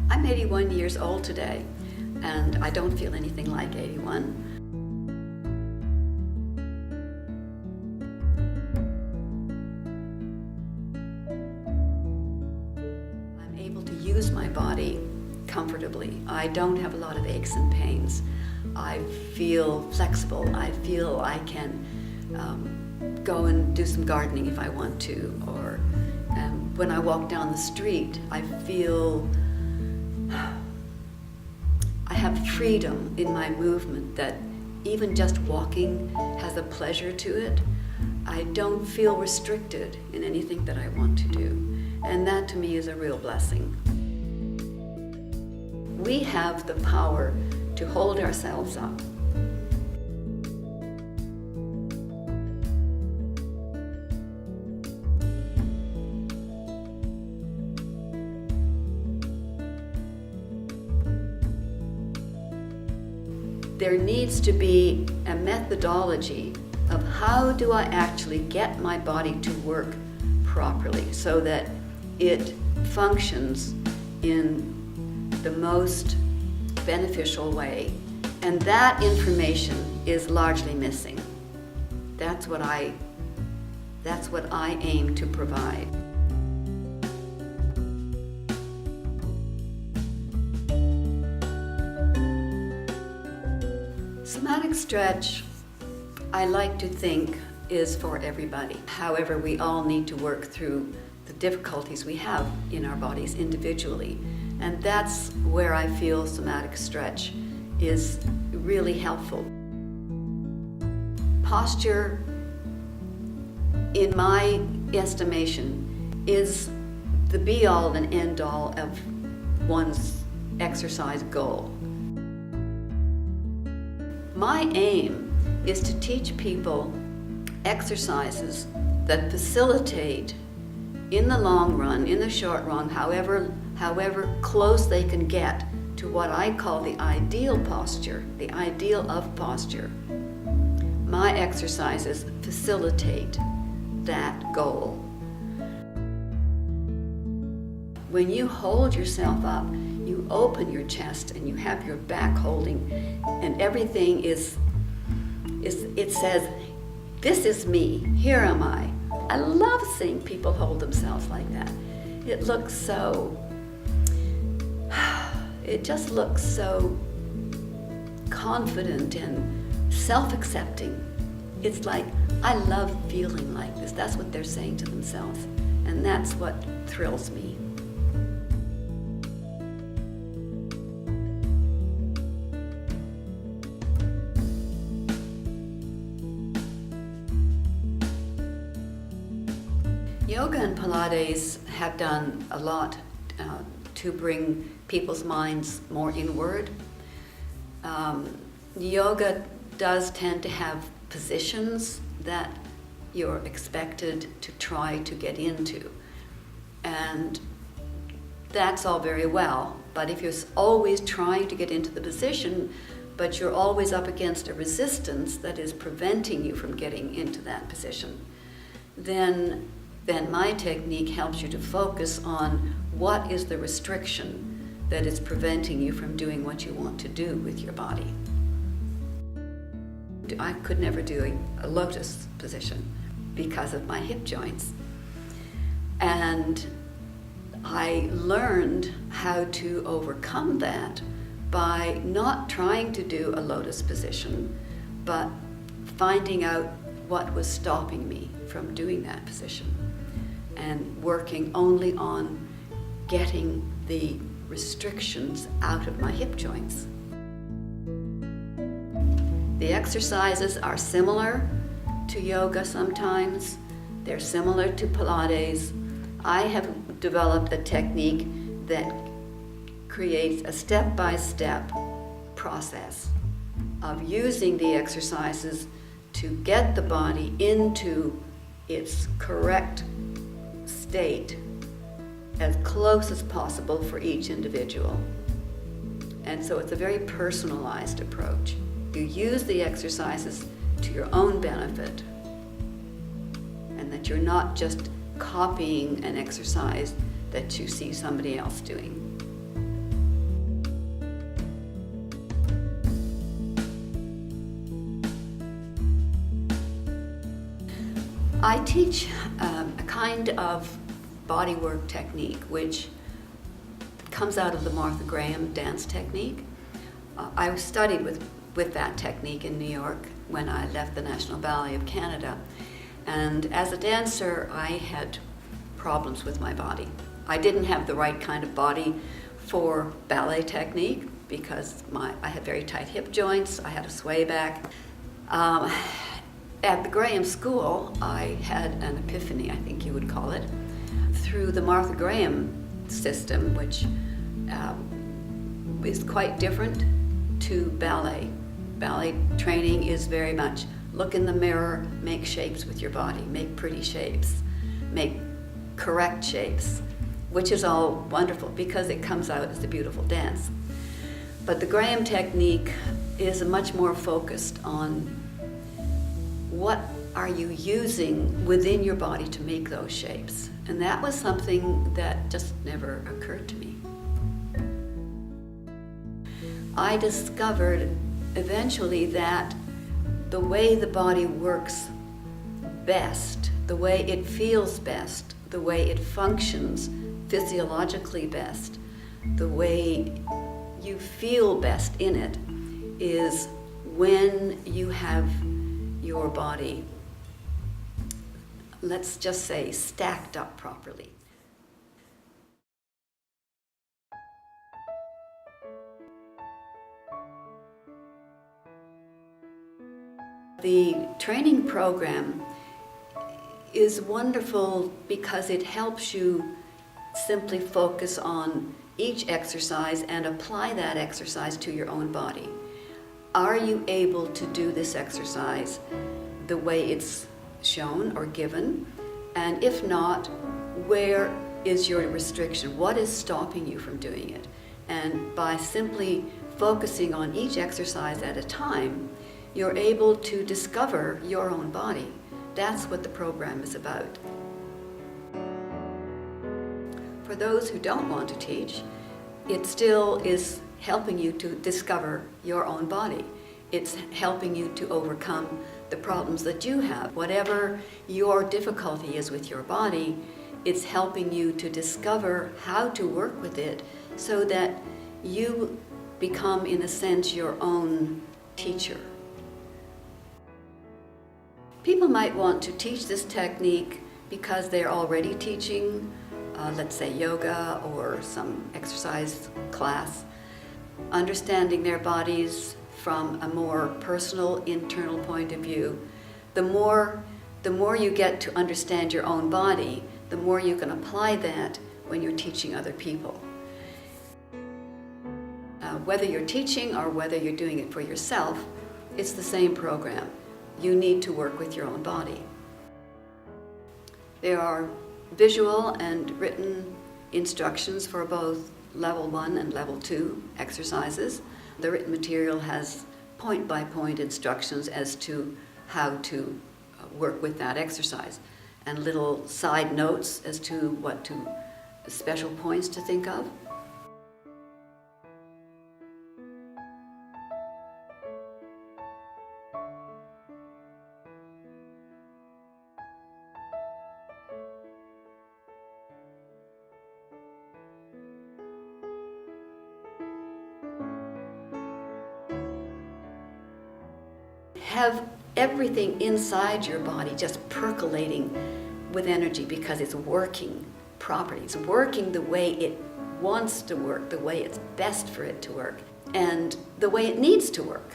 I'm 81 years old today, and I don't feel anything like 81. I'm able to use my body comfortably. I don't have a lot of aches and pains. I feel flexible. I feel I can go and do some gardening if I want to, or when I walk down the street, I feel I have freedom in my movement that even just walking has a pleasure to it. I don't feel restricted in anything that I want to do, and that to me is a real blessing. We have the power to hold ourselves up. There needs to be a methodology of how do I actually get my body to work properly so that it functions in the most beneficial way. And that information is largely missing. That's what I aim to provide. Somatic stretch, I like to think, is for everybody. However, we all need to work through the difficulties we have in our bodies individually. And that's where I feel somatic stretch is really helpful. Posture, in my estimation, is the be-all and end-all of one's exercise goal. My aim is to teach people exercises that facilitate, in the long run, in the short run, however close they can get to what I call the ideal posture, the ideal of posture. My exercises facilitate that goal. When you hold yourself up, you open your chest and you have your back holding, and everything it says, this is me, here am I. I love seeing people hold themselves like that. It just looks so confident and self-accepting. It's like, I love feeling like this. That's what they're saying to themselves, and that's what thrills me. Yoga and Pilates have done a lot to bring people's minds more inward. Yoga does tend to have positions that you're expected to try to get into. And that's all very well, but if you're always trying to get into the position, but you're always up against a resistance that is preventing you from getting into that position, then my technique helps you to focus on what is the restriction that is preventing you from doing what you want to do with your body. I could never do a lotus position because of my hip joints. And I learned how to overcome that by not trying to do a lotus position, but finding out what was stopping me from doing that position and working only on getting the restrictions out of my hip joints. The exercises are similar to yoga sometimes. They're similar to Pilates. I have developed a technique that creates a step-by-step process of using the exercises to get the body into its correct state as close as possible for each individual. And so it's a very personalized approach. You use the exercises to your own benefit, and that you're not just copying an exercise that you see somebody else doing. I teach a kind of bodywork technique which comes out of the Martha Graham dance technique. I studied with that technique in New York when I left the National Ballet of Canada. And as a dancer, I had problems with my body. I didn't have the right kind of body for ballet technique because I had very tight hip joints, I had a sway back. At the Graham School, I had an epiphany, I think you would call it, through the Martha Graham system, which is quite different to ballet. Ballet training is very much look in the mirror, make shapes with your body, make pretty shapes, make correct shapes, which is all wonderful because it comes out as a beautiful dance. But the Graham technique is much more focused on what are you using within your body to make those shapes. And that was something that just never occurred to me. I discovered eventually that the way the body works best, the way it feels best, the way it functions physiologically best, the way you feel best in it is when you have your body, let's just say, stacked up properly. The training program is wonderful because it helps you simply focus on each exercise and apply that exercise to your own body. Are you able to do this exercise the way it's shown or given? And if not, where is your restriction? What is stopping you from doing it? And by simply focusing on each exercise at a time, you're able to discover your own body. That's what the program is about. For those who don't want to teach, it still is helping you to discover your own body. It's helping you to overcome the problems that you have. Whatever your difficulty is with your body, it's helping you to discover how to work with it so that you become, in a sense, your own teacher. People might want to teach this technique because they're already teaching, let's say yoga or some exercise class, understanding their bodies from a more personal, internal point of view. The more you get to understand your own body, the more you can apply that when you're teaching other people. Whether you're teaching or whether you're doing it for yourself, it's the same program. You need to work with your own body. There are visual and written instructions for both level 1 and level 2 exercises. The written material has point-by-point instructions as to how to work with that exercise and little side notes as to what special points to think of. Have everything inside your body just percolating with energy because it's working properly. It's working the way it wants to work, the way it's best for it to work, and the way it needs to work.